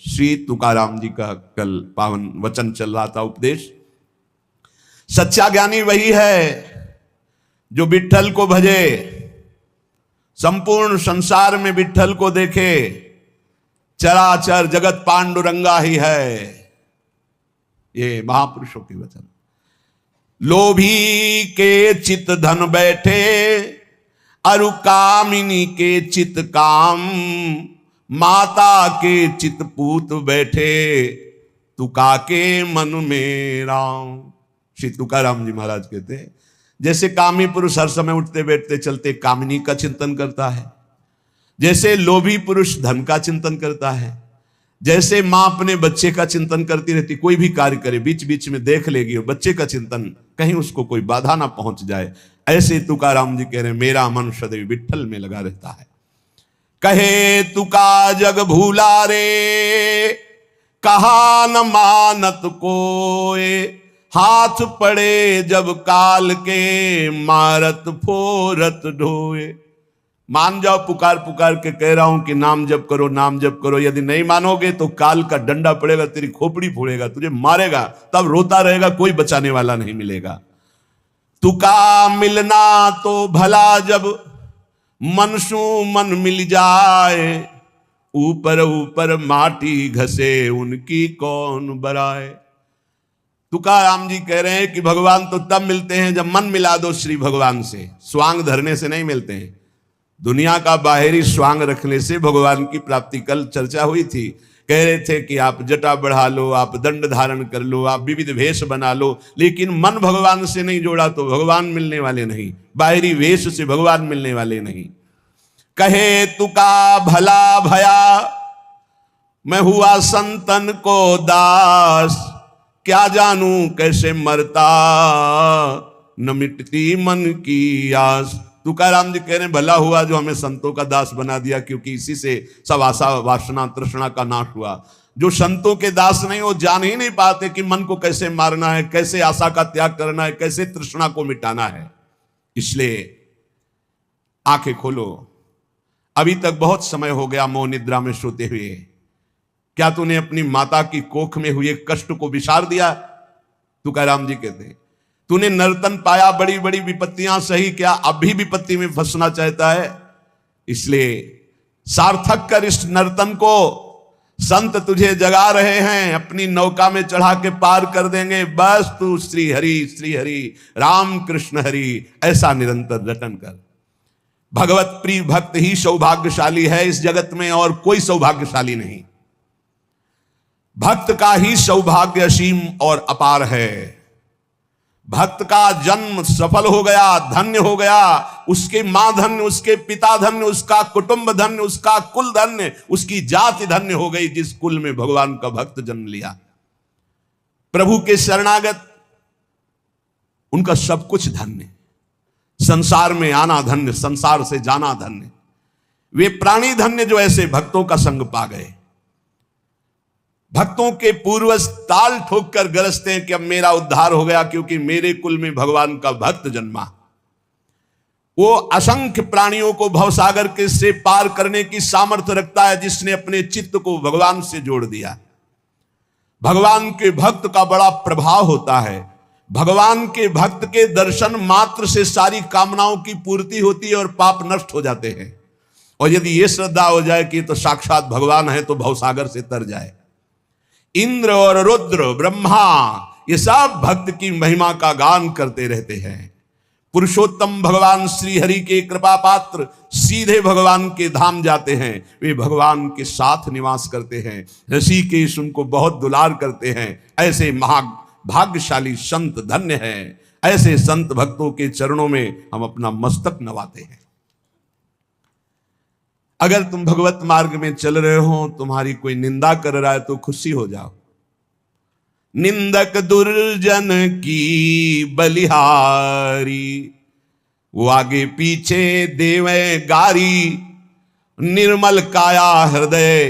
श्री तुकाराम जी का कल पावन वचन चल रहा था, उपदेश। सच्चा ज्ञानी वही है जो विठ्ठल को भजे, संपूर्ण संसार में विठ्ठल को देखे, चराचर जगत पांडुरंगा ही है। ये महापुरुषों के वचन। लोभी के चित धन बैठे, अरु कामिनी के चित काम, माता के चित पूत बैठे, तुका के मन में राम। श्री तुकाराम जी महाराज कहते हैं जैसे कामी पुरुष हर समय उठते बैठते चलते कामिनी का चिंतन करता है, जैसे लोभी पुरुष धन का चिंतन करता है, जैसे मां अपने बच्चे का चिंतन करती रहती, कोई भी कार्य करे बीच बीच में देख लेगी और बच्चे का चिंतन, कहीं उसको कोई बाधा ना पहुंच जाए, ऐसे तुकाराम जी कह रहे मेरा मन सदैव विठ्ठल में लगा रहता है। कहे तुका जग भूला रे, कहा न मानत कोय, हाथ पड़े जब काल के, मारत फोरत ढोए। मान जाओ, पुकार पुकार के कह रहा हूं कि नाम जप करो, नाम जप करो। यदि नहीं मानोगे तो काल का डंडा पड़ेगा, तेरी खोपड़ी फोड़ेगा, तुझे मारेगा, तब रोता रहेगा, कोई बचाने वाला नहीं मिलेगा। तुका मिलना तो भला जब मनसू मन मिल जाए, ऊपर ऊपर माटी घसे उनकी कौन बराए। तुकाराम जी कह रहे हैं कि भगवान तो तब मिलते हैं जब मन मिला दो श्री भगवान से, स्वांग धरने से नहीं मिलते हैं। दुनिया का बाहरी स्वांग रखने से भगवान की प्राप्ति, कल चर्चा हुई थी, कह रहे थे कि आप जटा बढ़ा लो, आप दंड धारण कर लो, आप विविध वेश बना लो, लेकिन मन भगवान से नहीं जोड़ा तो भगवान मिलने वाले नहीं, बाहरी वेश से भगवान मिलने वाले नहीं। कहे तुका भला भया, मैं हुआ संतन को दास, क्या जानूं कैसे मरता, न मिटती मन की आस। तुकाराम जी कह रहे हैं भला हुआ जो हमें संतों का दास बना दिया, क्योंकि इसी से सब आशा वासना तृष्णा का नाश हुआ। जो संतों के दास नहीं, वो जान ही नहीं पाते कि मन को कैसे मारना है, कैसे आशा का त्याग करना है, कैसे तृष्णा को मिटाना है। इसलिए आंखें खोलो, अभी तक बहुत समय हो गया मौन निद्रा में सोते हुए। क्या तूने अपनी माता की कोख में हुए कष्ट को विसार दिया? तुकाराम जी कहते हैं तूने नर्तन पाया, बड़ी बड़ी विपत्तियां सही, क्या अब भी विपत्ति में फंसना चाहता है? इसलिए सार्थक कर इस नर्तन को। संत तुझे जगा रहे हैं, अपनी नौका में चढ़ा के पार कर देंगे। बस तू श्री हरि राम कृष्ण हरि ऐसा निरंतर रटन कर। भगवत प्रिय भक्त ही सौभाग्यशाली है इस जगत में, और कोई सौभाग्यशाली नहीं। भक्त का ही सौभाग्य असीम और अपार है। भक्त का जन्म सफल हो गया, धन्य हो गया, उसके मां धन्य, उसके पिता धन्य, उसका कुटुंब धन्य, उसका कुल धन्य, उसकी जाति धन्य हो गई जिस कुल में भगवान का भक्त जन्म लिया। प्रभु के शरणागत, उनका सब कुछ धन्य। संसार में आना धन्य, संसार से जाना धन्य। वे प्राणी धन्य जो ऐसे भक्तों का संग पा गए। भक्तों के पूर्वज ताल ठोक कर गरजते हैं कि अब मेरा उद्धार हो गया, क्योंकि मेरे कुल में भगवान का भक्त जन्मा। वो असंख्य प्राणियों को भवसागर के से पार करने की सामर्थ्य रखता है, जिसने अपने चित्त को भगवान से जोड़ दिया। भगवान के भक्त का बड़ा प्रभाव होता है। भगवान के भक्त के दर्शन मात्र से सारी कामनाओं की पूर्ति होती है और पाप नष्ट हो जाते हैं। और यदि ये श्रद्धा हो जाए कि तो साक्षात भगवान है, तो भवसागर से तर जाए। इंद्र और रुद्र, ब्रह्मा, ये सब भक्त की महिमा का गान करते रहते हैं। पुरुषोत्तम भगवान श्री हरि के कृपा पात्र सीधे भगवान के धाम जाते हैं। वे भगवान के साथ निवास करते हैं। ऋषिकेश उनको बहुत दुलार करते हैं। ऐसे भाग्यशाली संत धन्य हैं। ऐसे संत भक्तों के चरणों में हम अपना मस्तक नवाते हैं। अगर तुम भगवत मार्ग में चल रहे हो, तुम्हारी कोई निंदा कर रहा है तो खुशी हो जाओ। निंदक दुर्जन की बलिहारी, वो आगे पीछे देवे गारी, निर्मल काया हृदय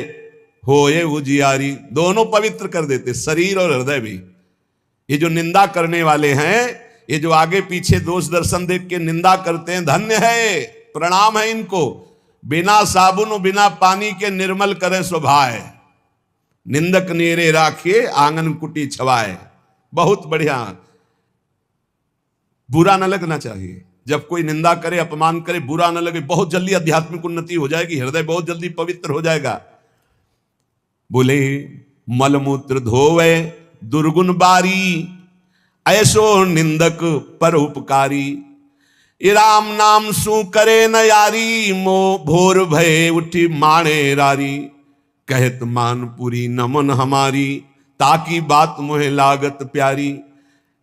होए उजियारी। दोनों पवित्र कर देते, शरीर और हृदय भी। ये जो निंदा करने वाले हैं, ये जो आगे पीछे दोष दर्शन देख के निंदा करते हैं, धन्य है, प्रणाम है इनको। बिना साबुन और बिना पानी के निर्मल करें स्वभाव। निंदक नेरे राखिए आंगन कुटी छवाए। बहुत बढ़िया, बुरा न लगना चाहिए। जब कोई निंदा करे, अपमान करे, बुरा न लगे। बहुत जल्दी आध्यात्मिक उन्नति हो जाएगी, हृदय बहुत जल्दी पवित्र हो जाएगा। बोले मलमूत्र धोवे दुर्गुण बारी, ऐसो निंदक पर उपकारी। ये राम नाम सु करे न यारी, मो भोर भय उठी माणे रारी। कहत मानपुरी नमन हमारी, ताकि बात मोहे लागत प्यारी।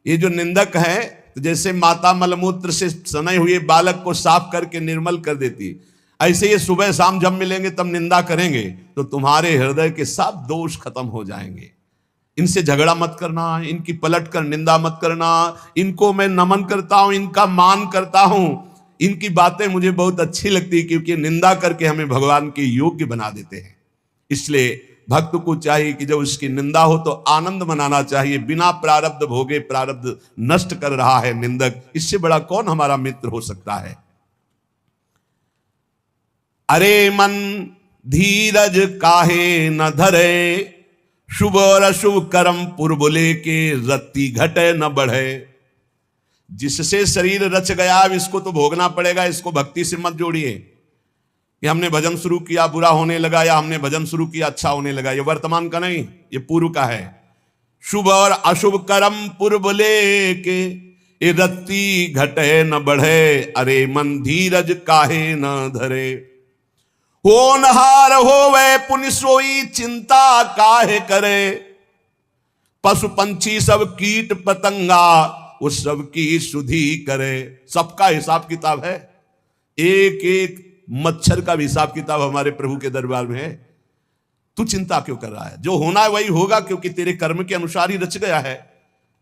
ये जो निंदक है, तो जैसे माता मलमूत्र से सने हुए बालक को साफ करके निर्मल कर देती, ऐसे ये सुबह शाम जब मिलेंगे तब निंदा करेंगे तो तुम्हारे हृदय के सब दोष खत्म हो जाएंगे। इनसे झगड़ा मत करना, इनकी पलट कर निंदा मत करना। इनको मैं नमन करता हूं, इनका मान करता हूं, इनकी बातें मुझे बहुत अच्छी लगती, क्योंकि निंदा करके हमें भगवान के योग्य बना देते हैं। इसलिए भक्त को चाहिए कि जब उसकी निंदा हो तो आनंद मनाना चाहिए। बिना प्रारब्ध भोगे प्रारब्ध नष्ट कर रहा है निंदक, इससे बड़ा कौन हमारा मित्र हो सकता है। अरे मन धीरज काहे न धरे, शुभ और अशुभ कर्म पूर्व लेके रत्ती घटे न बढ़े। जिससे शरीर रच गया, अब इसको तो भोगना पड़ेगा, इसको भक्ति से मत जोड़िए कि हमने भजन शुरू किया बुरा होने लगा, या हमने भजन शुरू किया अच्छा होने लगा। ये वर्तमान का नहीं, ये पूर्व का है। शुभ और अशुभ कर्म पूर्व लेके ये रत्ती घटे न बढ़े। अरे मन धीरज काहे न धरे, होनहार होवे पुनि सोई चिंता काहे करे। पशु पंछी सब कीट पतंगा, उस सब की सुधि करे। सबका हिसाब किताब है, एक एक मच्छर का भी हिसाब किताब हमारे प्रभु के दरबार में है। तू चिंता क्यों कर रहा है? जो होना है वही होगा, क्योंकि तेरे कर्म के अनुसार ही रच गया है।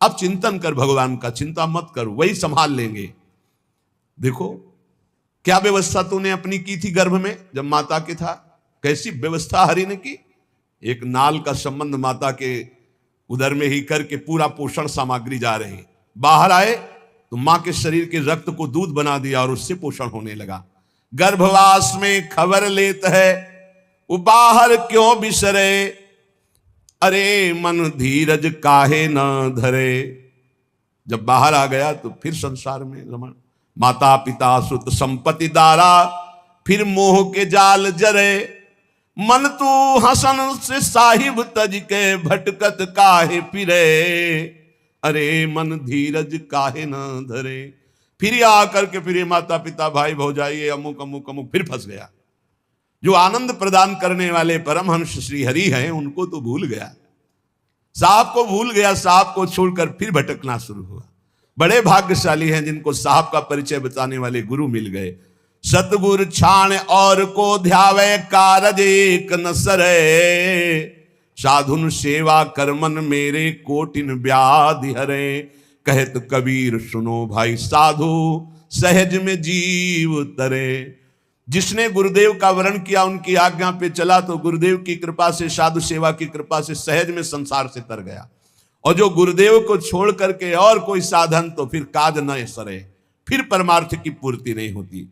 अब चिंतन कर भगवान का, चिंता मत कर, वही संभाल लेंगे। देखो क्या व्यवस्था तूने अपनी की थी गर्भ में जब माता के था, कैसी व्यवस्था हरि ने की। एक नाल का संबंध माता के उदर में ही करके पूरा पोषण सामग्री जा रही। बाहर आए तो मां के शरीर के रक्त को दूध बना दिया और उससे पोषण होने लगा। गर्भवास में खबर लेता है, वो बाहर क्यों बिसरे। अरे मन धीरज काहे न धरे। जब बाहर आ गया तो फिर संसार में रमण। माता पिता सुत संपत्ति दारा, फिर मोह के जाल जरे। मन तू हसन से साहिब तज के, भटकत काहे फिरे। अरे मन धीरज काहे न धरे। फिर आकर के फिर माता पिता भाई भौजाई अमुक अमुक अमुक, फिर फंस गया। जो आनंद प्रदान करने वाले परमहंस श्री हरि हैं उनको तो भूल गया, साहब को भूल गया, साहब को छोड़कर फिर भटकना शुरू हुआ। बड़े भाग्यशाली हैं जिनको साहब का परिचय बताने वाले गुरु मिल गए। सतगुर छाण और को ध्यावे, कारज एक न सरे। साधुन सेवा करमन मेरे, कोटिन व्याधि हरे। कहत कबीर सुनो भाई साधु, सहज में जीव तरे। जिसने गुरुदेव का वर्ण किया, उनकी आज्ञा पे चला, तो गुरुदेव की कृपा से, साधु सेवा की कृपा से सहज में संसार से तर गया। और जो गुरुदेव को छोड़ करके और कोई साधन, तो फिर काज न सरे, फिर परमार्थ की पूर्ति नहीं होती।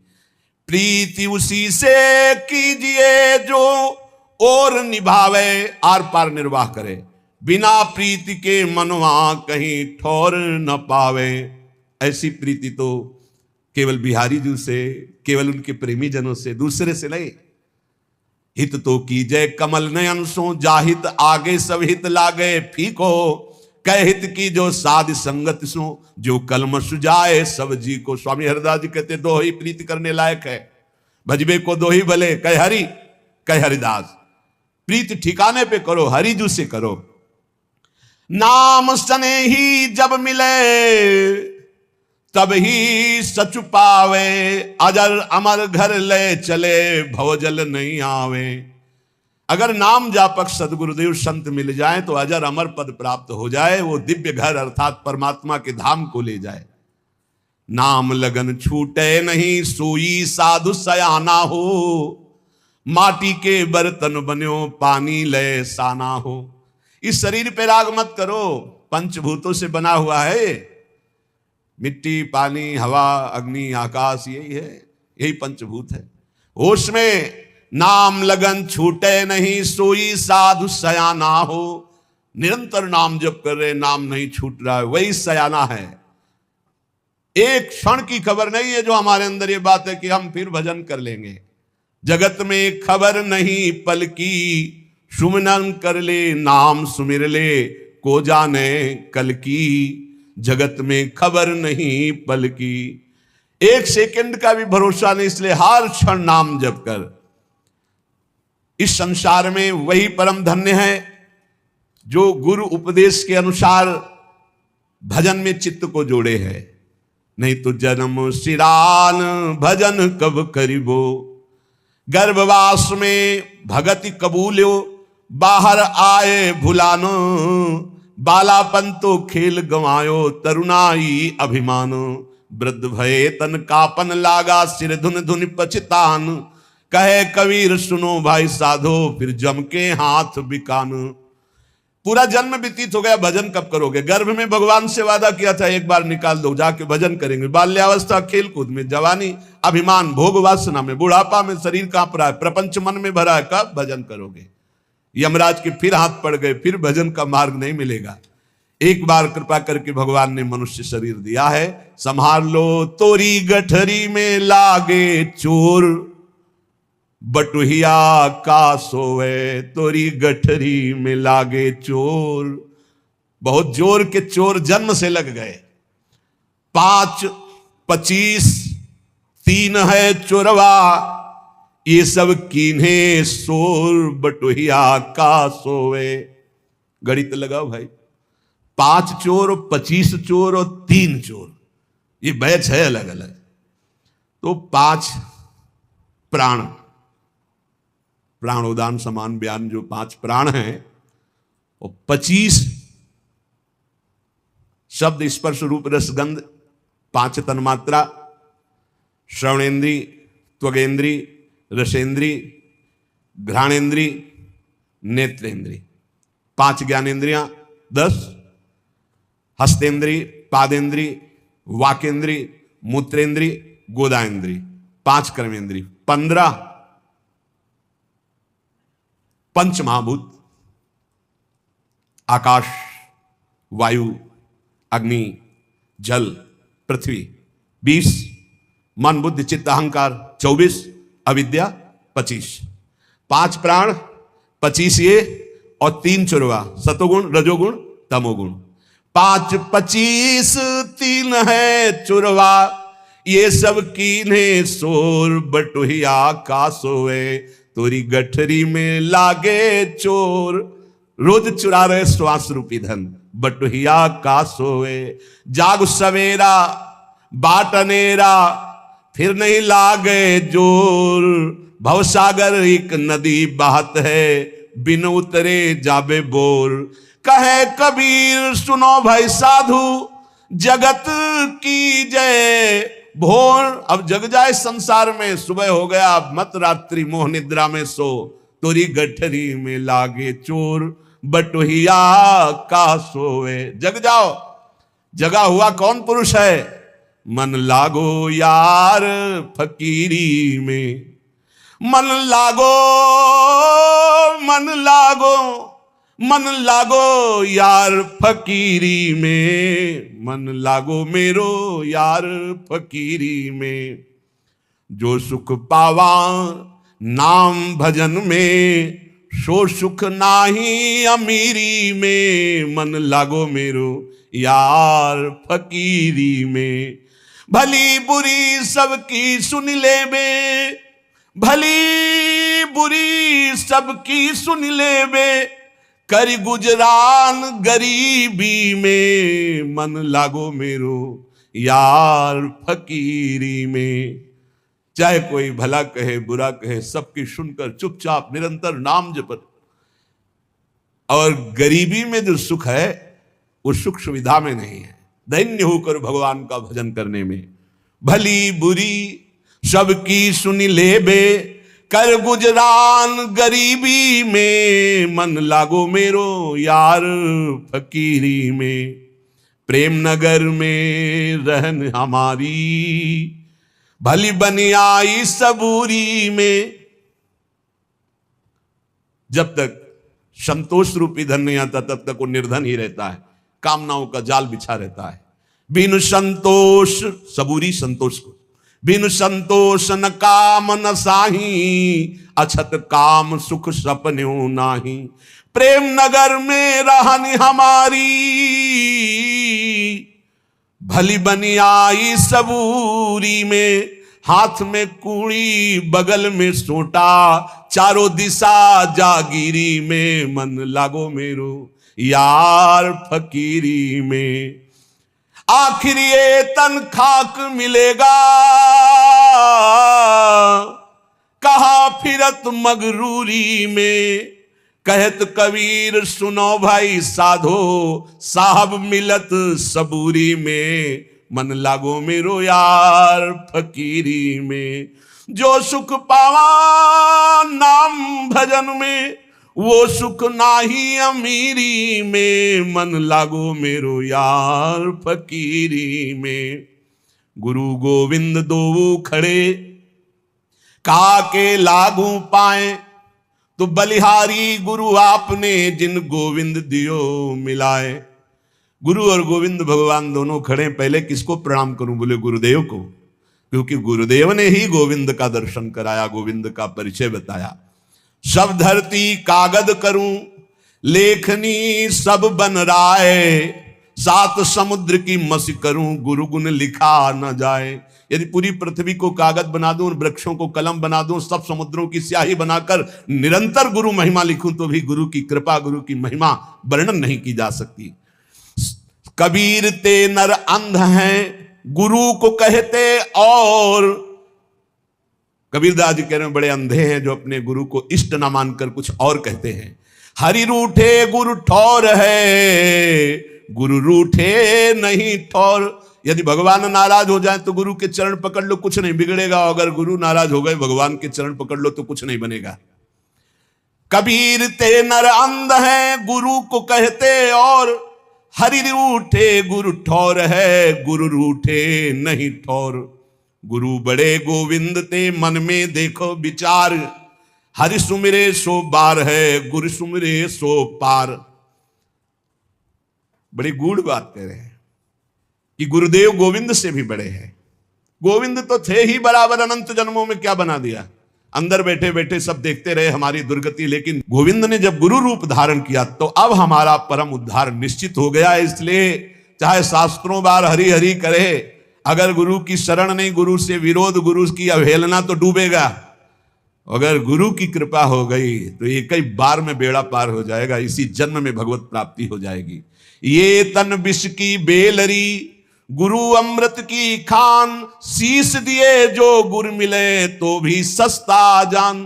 प्रीति उसी से कीजिए जो और निभावे, आर पार निर्वाह करे। बिना प्रीति के मनवा कहीं ठौर न पावे। ऐसी प्रीति तो केवल बिहारी जी से, केवल उनके प्रेमी जनों से, दूसरे से नहीं। हित तो कीजय कमल नयन सो, जाहित आगे सब हित लागे फीको। कह हित की जो साध संगत सो, जो कलम सुजाए सब जी को। स्वामी हरिदास जी कहते दो ही प्रीति करने लायक है, भजबे को दो ही भले, कह हरि कह हरिदास। प्रीति ठिकाने पे करो, हरिजू से करो। नाम सने ही जब मिले, तब ही सच पावे। अजर अमर घर ले चले, भवजल नहीं आवे। अगर नाम जापक सदगुरुदेव संत मिल जाए तो अजर अमर पद प्राप्त हो जाए, वो दिव्य घर अर्थात परमात्मा के धाम को ले जाए। नाम लगन छूटे नहीं, सोई साधु सयाना हो। माटी के बर्तन बन्यो, पानी ले साना हो। इस शरीर पे राग मत करो, पंचभूतों से बना हुआ है। मिट्टी, पानी, हवा, अग्नि, आकाश, यही है, यही पंचभूत है। होश में नाम लगन छूटे नहीं सोई साधु सयाना हो। निरंतर नाम जप कर रहे, नाम नहीं छूट रहा है, वही सयाना है। एक क्षण की खबर नहीं है जो हमारे अंदर ये बात है कि हम फिर भजन कर लेंगे। जगत में खबर नहीं पल की, सुमिरन कर ले नाम सुमिर ले, को जाने कल की। जगत में खबर नहीं पल की, एक सेकंड का भी भरोसा नहीं, इसलिए हर क्षण नाम जप कर। इस संसार में वही परम धन्य है जो गुरु उपदेश के अनुसार भजन में चित्त को जोड़े है। नहीं तो जन्म सिरान भजन कब करिबो, गर्भवास में भगति कबूल्यो, बाहर आए भुलानो, बालापन तो खेल गंवायो, तरुणाई अभिमानो। वृद्ध भये तन कापन लागा, सिर धुन धुन पछतान, कहे कबीर सुनो भाई साधो, फिर जम के हाथ बिकान। पूरा जन्म व्यतीत हो गया, भजन कब करोगे? गर्भ में भगवान से वादा किया था एक बार निकाल दो, जाके भजन करेंगे। बाल्यावस्था खेल कूद में, जवानी अभिमान भोग वासना में, बुढ़ापा में शरीर कांप रहा है, प्रपंच मन में भरा है, कब भजन करोगे? यमराज के फिर हाथ पड़ गए, फिर भजन का मार्ग नहीं मिलेगा। एक बार कृपा करके भगवान ने मनुष्य शरीर दिया है, संभाल लो। तोरी गठरी में लागे चोर, बटुहिया का सोवे, तोरी गठरी में लागे चोर। बहुत जोर के चोर जन्म से लग गए। 5, 25, 3 है चोरवा, ये सब कीन्हे सोर, बटुहिया का सोवे। गणित लगाओ भाई, 5 चोर, 25 चोर और 3 चोर, ये बैच है अलग अलग। तो 5 प्राण, प्राणोदान समान बयान, जो 5 प्राण हैं, और 25 शब्द स्पर्श रूप रस गंध, 5 तन्मात्रा, श्रवणेन्द्री, त्वगेन्द्री, रसेंद्री, घ्राणेन्द्री, नेत्रेंद्री, 5 ज्ञानेन्द्रियां, 10 हस्तेंद्री, पादेंद्री, वाकेंद्री, मूत्रेंद्री, गोदाएंद्री, 5 कर्मेंद्री, 15 पंच महाभूत, आकाश, वायु, अग्नि, जल, पृथ्वी, 20 मन बुद्धि चित्त अहंकार, 24 अविद्या, 25 5 प्राण, 25 ये, और 3 चुरवा, सतोगुण, रजोगुण, तमोगुण। 5, 25, 3 है चुरवा, ये सब कीन्हे सोर, बटुहिया का सोए, तोरी गठरी में लागे चोर। रोज चुरा रहे श्वास रूपी धन, बटुहिया का सोए। जाग सवेरा बाट अनेरा, फिर नहीं लागे जोर, भवसागर एक नदी बहत है, बिन उतरे जाबे बोर। कहे कबीर सुनो भाई साधु, जगत की जय भोर। अब जग जाए संसार में, सुबह हो गया मत रात्रि मोह निद्रा में सो, तोरी गठरी में लागे चोर, बटुहिया का सोए। जग जाओ, जगा हुआ कौन पुरुष है? मन लागो यार फकीरी में, मन लागो, मन लागो, मन लागो यार फकीरी में, मन लागो मेरो यार फकीरी में। जो सुख पावा नाम भजन में, सो सुख नाही अमीरी में, मन लागो मेरो यार फकीरी में। भली बुरी सबकी सुन ले बे, भली बुरी सबकी सुन ले बे, करी गुजरान गरीबी में, मन लागो मेरो यार फकीरी में। चाहे कोई भला कहे बुरा कहे, सबकी सुनकर चुपचाप निरंतर नाम जप। और गरीबी में जो सुख है वो सुख सुविधा में नहीं है, धन्य होकर भगवान का भजन करने में। भली बुरी सबकी सुन ले बे, कर गुजरान गरीबी में, मन लागो मेरो यार फकीरी में। प्रेम नगर में रहन हमारी, भली बनी आई सबूरी में। जब तक संतोष रूपी धन नहीं आता तब तक वो निर्धन ही रहता है, कामनाओं का जाल बिछा रहता है। बिनु संतोष, सबूरी संतोष को, बिनु संतोष न काम न साही, अछत काम सुख सपन्यों नाही। प्रेम नगर में रहनी हमारी, भली बनी आई सबूरी में। हाथ में कूड़ी बगल में सोटा, चारों दिशा जागीरी में। मन लागो मेरो यार फकीरी में। आखिर ये तन खाक मिलेगा, कहा फिरत मगरूरी में। कहत कबीर सुनो भाई साधो, साहब मिलत सबूरी में। मन लागो मेरो यार फकीरी में। जो सुख पावा नाम भजन में, वो सुख नाही अमीरी में। मन लागो मेरो यार फकीरी में। गुरु गोविंद दो खड़े, काके लागू पाए। तो बलिहारी गुरु आपने, जिन गोविंद दियो मिलाए। गुरु और गोविंद भगवान दोनों खड़े, पहले किसको प्रणाम करूं? बोले गुरुदेव को, क्योंकि गुरुदेव ने ही गोविंद का दर्शन कराया, गोविंद का परिचय बताया। सब धरती कागद करूं, लेखनी सब बन राय। सात समुद्र की मसी करूं, गुरु गुण लिखा न जाए। यदि पूरी पृथ्वी को कागज बना दूं, वृक्षों को कलम बना दूं, सब समुद्रों की स्याही बनाकर निरंतर गुरु महिमा लिखूं, तो भी गुरु की कृपा, गुरु की महिमा वर्णन नहीं की जा सकती। कबीर ते नर अंध हैं, गुरु को कहते और। कबीरदास जी कह रहे हैं बड़े अंधे हैं जो अपने गुरु को इष्ट ना मानकर कुछ और कहते हैं। हरि रूठे गुरु ठौर है, गुरु रूठे नहीं ठौर। यदि भगवान नाराज हो जाए तो गुरु के चरण पकड़ लो, कुछ नहीं बिगड़ेगा। अगर गुरु नाराज हो गए, भगवान के चरण पकड़ लो तो कुछ नहीं बनेगा। कबीर ते नर अंध हैं, गुरु को कहते और। हरि रूठे गुरु ठौर है, गुरु रूठे नहीं ठौर। गुरु बड़े गोविंद ते मन में देखो विचार। हरि सुमिरे सो बार है, गुरु सुमिरे सो पार। बड़ी गूढ़ बात कह रहे हैं कि गुरुदेव गोविंद से भी बड़े हैं। गोविंद तो थे ही बराबर, अनंत जन्मों में क्या बना दिया? अंदर बैठे बैठे सब देखते रहे हमारी दुर्गति, लेकिन गोविंद ने जब गुरु रूप धारण किया तो अब हमारा परम उद्धार निश्चित हो गया। इसलिए चाहे शास्त्रों बार हरि हरि करे, अगर गुरु की शरण नहीं, गुरु से विरोध, गुरु की अवहेलना, तो डूबेगा। अगर गुरु की कृपा हो गई तो एक ही बार में बेड़ा पार हो जाएगा, इसी जन्म में भगवत प्राप्ति हो जाएगी। ये तन विष की बेलरी, गुरु अमृत की खान। शीश दिए जो गुरु मिले, तो भी सस्ता जान।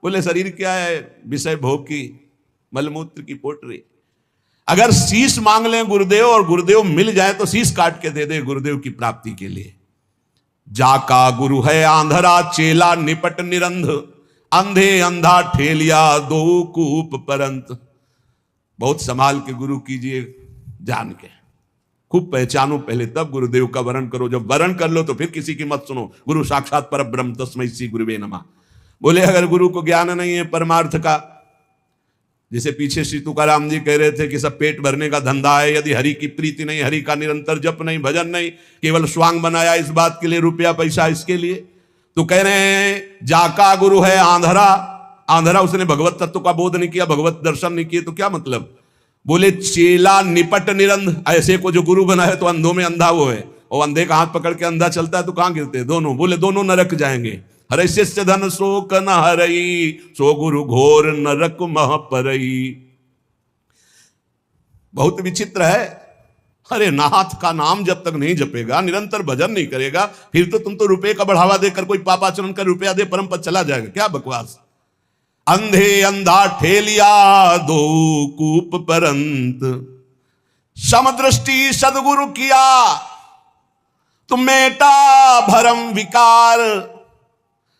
बोले शरीर क्या है? विषय भोग की, मलमूत्र की पोटरी। अगर शीश मांग लें गुरुदेव और गुरुदेव मिल जाए तो शीश काट के दे दे गुरुदेव की प्राप्ति के लिए। जाका गुरु है आंधरा, चेला निपट निरंध। अंधे अंधा ठेलिया, दो कूप परंत। बहुत संभाल के गुरु कीजिए, जान के खूब पहचानो पहले, तब गुरुदेव का वरण करो। जब वरण कर लो तो फिर किसी की मत सुनो। गुरु साक्षात परब्रह्म तस्मै श्री गुरुवे नमः। बोले अगर गुरु को ज्ञान नहीं है परमार्थ का, जैसे पीछे श्री तुकाराम जी कह रहे थे कि सब पेट भरने का धंधा है, यदि हरि की प्रीति नहीं, हरि का निरंतर जप नहीं, भजन नहीं, केवल स्वांग बनाया इस बात के लिए, रुपया पैसा इसके लिए, तो कह रहे हैं जाका गुरु है आंधरा। आंधरा, उसने भगवत तत्व का बोध नहीं किया, भगवत दर्शन नहीं किए, तो क्या मतलब? बोले चेला निपट निरंध। ऐसे को जो गुरु बना है तो अंधों में अंधा वो है, और अंधे का हाथ पकड़ के अंधा चलता है तो कहां गिरते हैं दोनों? बोले दोनों नरक जाएंगे। हरे शिष्य धन शोक न हरई, सो गुरु घोर नरक मह परई। बहुत विचित्र है। अरे नाथ का नाम जब तक नहीं जपेगा, निरंतर भजन नहीं करेगा, फिर तो तुम तो रुपए का बढ़ावा देकर कोई पापाचरण कर रुपया दे परम पद चला जाएगा। क्या बकवास। अंधे अंधा ठेलिया, दो कूप परंत। समदृष्टि सदगुरु किया, तो मेटा भरम विकार।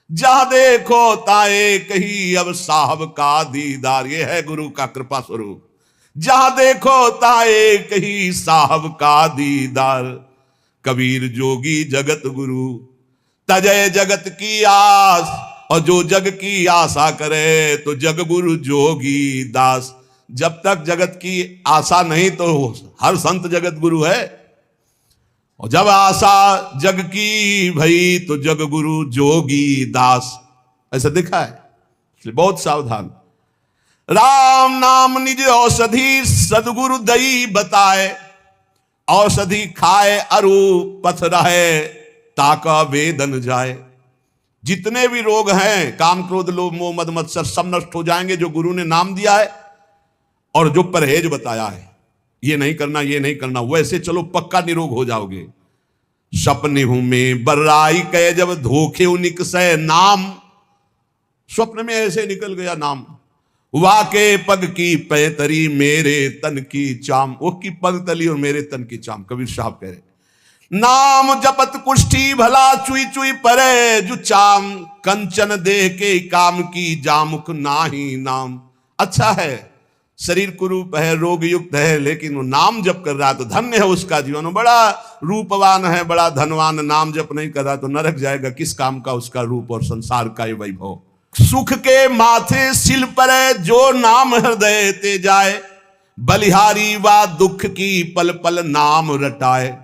जहां देखो ताए कही, अब साहब का दीदार। ये है गुरु का कृपा स्वरूप। जहां देखो ताए कही, साहब का दीदार। कबीर जोगी जगत गुरु, तजय जगत की आस। और जो जग की आशा करे तो जग गुरु जोगी दास। जब तक जगत की आशा नहीं तो हर संत जगत गुरु है, और जब आशा जग की भई तो जग गुरु जोगी दास। ऐसा दिखा है, इसलिए बहुत सावधान। राम नाम निज औषधि सदगुरु दई बताए, औषधि खाए अरु पथ रहे ताका वेदन जाए। जितने भी रोग हैं, काम क्रोध लोभ मोह मद मत्सर, सब नष्ट हो जाएंगे जो गुरु ने नाम दिया है और जो परहेज बताया है, ये नहीं करना ये नहीं करना, वैसे चलो पक्का निरोग हो जाओगे। सपने हूं में बर्राई कहे जब धोखे उनिक से नाम, स्वप्न में ऐसे निकल गया नाम। वाके पग की पैतरी मेरे तन की चाम, वो की पग तली और मेरे तन की चाम। कबीर साहब कह रहे नाम जपत कुष्ठी भला चुई चुई परे जो चाम, कंचन दे के काम की जामुख नाही नाम। अच्छा है, शरीर कुरूप है, रोग युक्त है, लेकिन वो नाम जप कर रहा है तो धन्य है उसका जीवन। बड़ा रूपवान है, बड़ा धनवान, नाम जप नहीं कर रहा तो नरक जाएगा। किस काम का उसका रूप और संसार का ये वैभव। सुख के माथे सिल परे जो नाम हृदय ते जाए, बलिहारी वा दुख की पल पल नाम रटाए।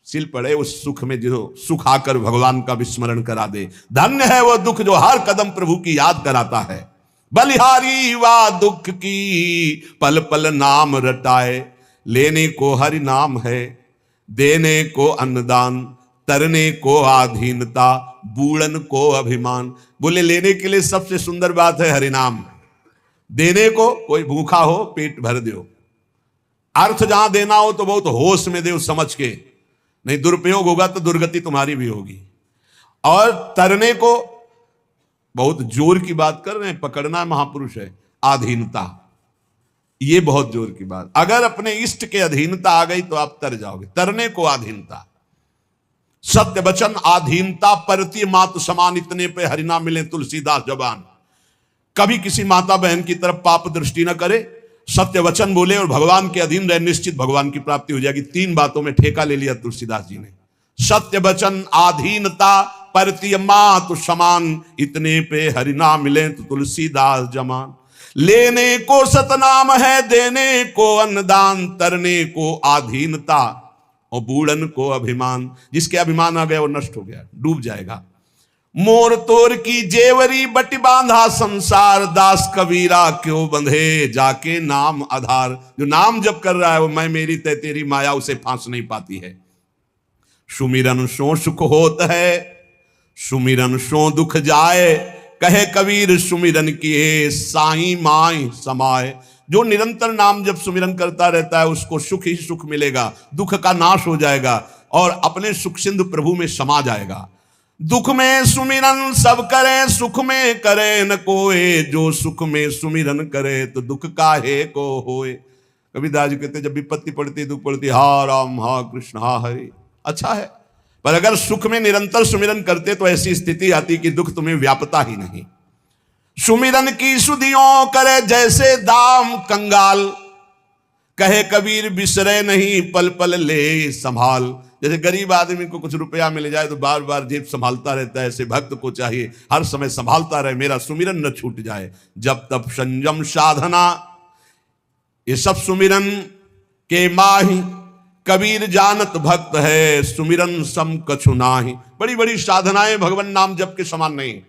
सिल पड़े उस सुख में जो सुख आकर भगवान का विस्मरण करा दे। धन्य है वो दुख जो हर कदम प्रभु की याद कराता है। बलिहारी वा दुख की पल पल नाम रटाए, लेने को हरि नाम है, देने को अन्नदान, तरने को आधीनता, बूढ़न को अभिमान। बोले लेने के लिए सबसे सुंदर बात है हरि नाम, देने को कोई भूखा हो पेट भर दो, अर्थ जहां देना हो तो बहुत होश में दो समझ के, नहीं दुरुपयोग होगा तो दुर्गति तुम्हारी भी होगी। और तरने को बहुत जोर की बात कर रहे हैं, पकड़ना महापुरुष है, अधीनता, ये बहुत जोर की बात। अगर अपने इष्ट के अधीनता आ गई तो आप तर जाओगे। तरने को अधीनता, सत्य वचन अधीनता, परती मात समान, इतने पे हरिनाम मिले तुलसीदास जबान। कभी किसी माता बहन की तरफ पाप दृष्टि न करे, सत्य वचन बोले और भगवान के अधीन रहे, निश्चित भगवान की प्राप्ति हो जाएगी। 3 बातों में ठेका ले लिया तुलसीदास जी ने, सत्य वचन अधीनता परती मात समान, इतने पे हरिनाम मिले तो तुलसीदास जमान। लेने को सतनाम है, देने को अन्नदान, तरने को अधीनता और बूढ़न को अभिमान। जिसके अभिमान आ गया वो नष्ट हो गया, डूब जाएगा। मोर तोर की जेवरी बटी बांधा संसार, दास कबीरा क्यों बंधे जाके नाम आधार। जो नाम जप कर रहा है वो मैं मेरी तय तेरी माया उसे फांस नहीं पाती है। सुमिरन सो सुख होत है, सुमिरन सो दुख जाए, कहे कबीर सुमिरन किए साई माई समाए। जो निरंतर नाम जब सुमिरन करता रहता है उसको सुख ही सुख मिलेगा, दुख का नाश हो जाएगा और अपने सुख सिंधु प्रभु में समा जाएगा। दुख में सुमिरन सब करे, सुख में करे न कोई, जो सुख में सुमिरन करे तो दुख काहे को होए। कबीरदास जी कहते जब विपत्ति पड़ती दुख पड़ती, हा राम हा कृष्ण हा हरि। अच्छा है, पर अगर सुख में निरंतर सुमिरन करते तो ऐसी स्थिति आती कि दुख तुम्हें व्यापता ही नहीं। सुमिरन की सुधियों करे जैसे दाम कंगाल, कहे कबीर बिसरे नहीं पल पल ले संभाल। जैसे गरीब आदमी को कुछ रुपया मिल जाए तो बार बार जेब संभालता रहता है, ऐसे भक्त को चाहिए हर समय संभालता रहे, मेरा सुमिरन न छूट जाए। जब तब संयम साधना, ये सब सुमिरन के माही, कबीर जानत भक्त है सुमिरन सम कछु नाही। बड़ी बड़ी साधनाएं भगवान नाम जप के समान नहीं,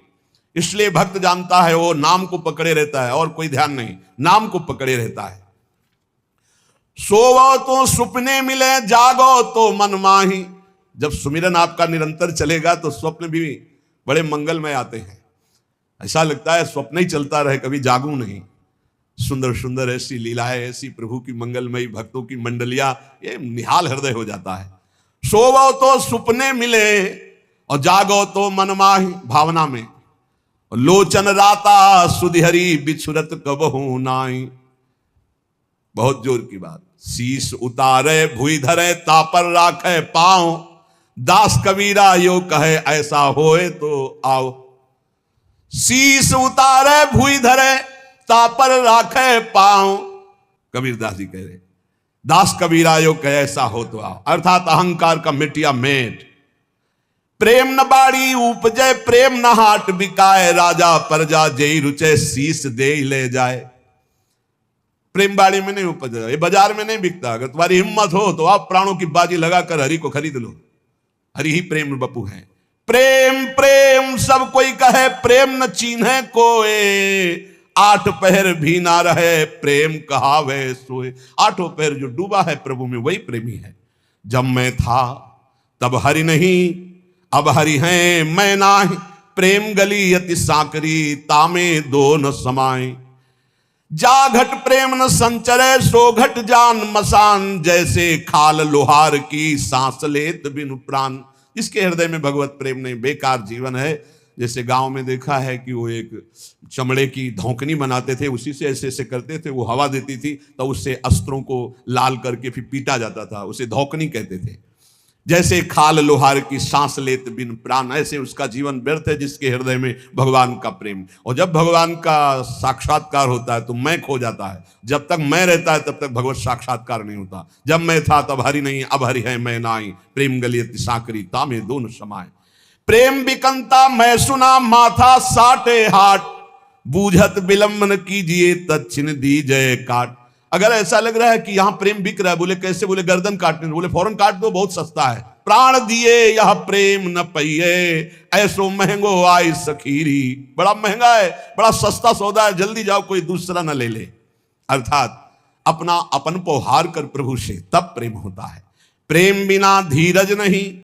इसलिए भक्त जानता है वो नाम को पकड़े रहता है और कोई ध्यान नहीं, नाम को पकड़े रहता है। सोवो तो सुपने मिले, जागो तो मन माही। जब सुमिरन आपका निरंतर चलेगा तो स्वप्न भी बड़े मंगलमय आते हैं। ऐसा लगता है स्वप्न ही चलता रहे, कभी जागूं नहीं। सुंदर सुंदर ऐसी लीलाएं, ऐसी प्रभु की मंगलमयी भक्तों की मंडलियां, ये निहाल हृदय हो जाता है। सोवो तो सुपने मिले और जागो तो मन माही, भावना में। लोचन राता सुधिहरी बिछुरत कबहू नाई। बहुत जोर की बात। शीश उतारे भुई धरे तापर राखे पांव, दास कबीरा यो कहे ऐसा होए तो आओ। शीश उतारे भुई धरे तापर राखे पांव, कबीरदास जी कह रहे दास कबीरा यो कहे ऐसा हो तो आओ। अर्थात अहंकार का मिटिया मेट, प्रेम न बाड़ी उपजय प्रेम न हाट बिकाए, राजा प्रजा जेई रुचे शीस दे ले जाए। प्रेम बाड़ी में नहीं उपजा, ये बाजार में नहीं बिकता। अगर तुम्हारी हिम्मत हो तो आप प्राणों की बाजी लगाकर हरि को खरीद लो। हरि ही प्रेम बपू है। प्रेम प्रेम सब कोई कहे, प्रेम न चीन्हे कोई, आठ पहर भी ना रहे प्रेम कहावे सोए। आठों पहर जो डूबा है प्रभु में वही प्रेमी है। जब मैं था तब हरि नहीं, अब हरि हैं मैं नाही, प्रेम गली अति साकरी तामे दो न समाए। जा घट प्रेम न संचरे सो घट जान मसान, जैसे खाल लोहार की सांस लेत बिनु प्राण। इसके हृदय में भगवत प्रेम नहीं, बेकार जीवन है। जैसे गांव में देखा है कि वो एक चमड़े की धौकनी बनाते थे, उसी से ऐसे ऐसे करते थे, वो हवा देती थी तो उससे अस्त्रों को लाल करके फिर पीटा जाता था, उसे धौकनी कहते थे। जैसे खाल लोहार की सांस लेत बिन प्राण, ऐसे उसका जीवन व्यर्थ है जिसके हृदय में भगवान का प्रेम। और जब भगवान का साक्षात्कार होता है तो मैं खो जाता है। जब तक मैं रहता है तब तक भगवत साक्षात्कार नहीं होता। जब मैं था तब हरि नहीं, अब हरि है मैं नाई, प्रेम गली अति साकरी तामे दोनों समाए। प्रेम बिकंता मैं सुना माथा साटे हाट, बूझत विलंबन कीजिए तच्छिन दीजय काट। अगर ऐसा लग रहा है कि यहां प्रेम बिक रहा है, बोले कैसे? बोले गर्दन काटने, बोले फौरन काट दो, बहुत सस्ता है। प्राण दिए यह प्रेम न पइए, ऐसो महंगो आई सखीरी। बड़ा महंगा है, बड़ा सस्ता सौदा है, जल्दी जाओ कोई दूसरा न ले ले। अर्थात अपना अपन को हार कर प्रभु से तब प्रेम होता है। प्रेम बिना धीरज नहीं,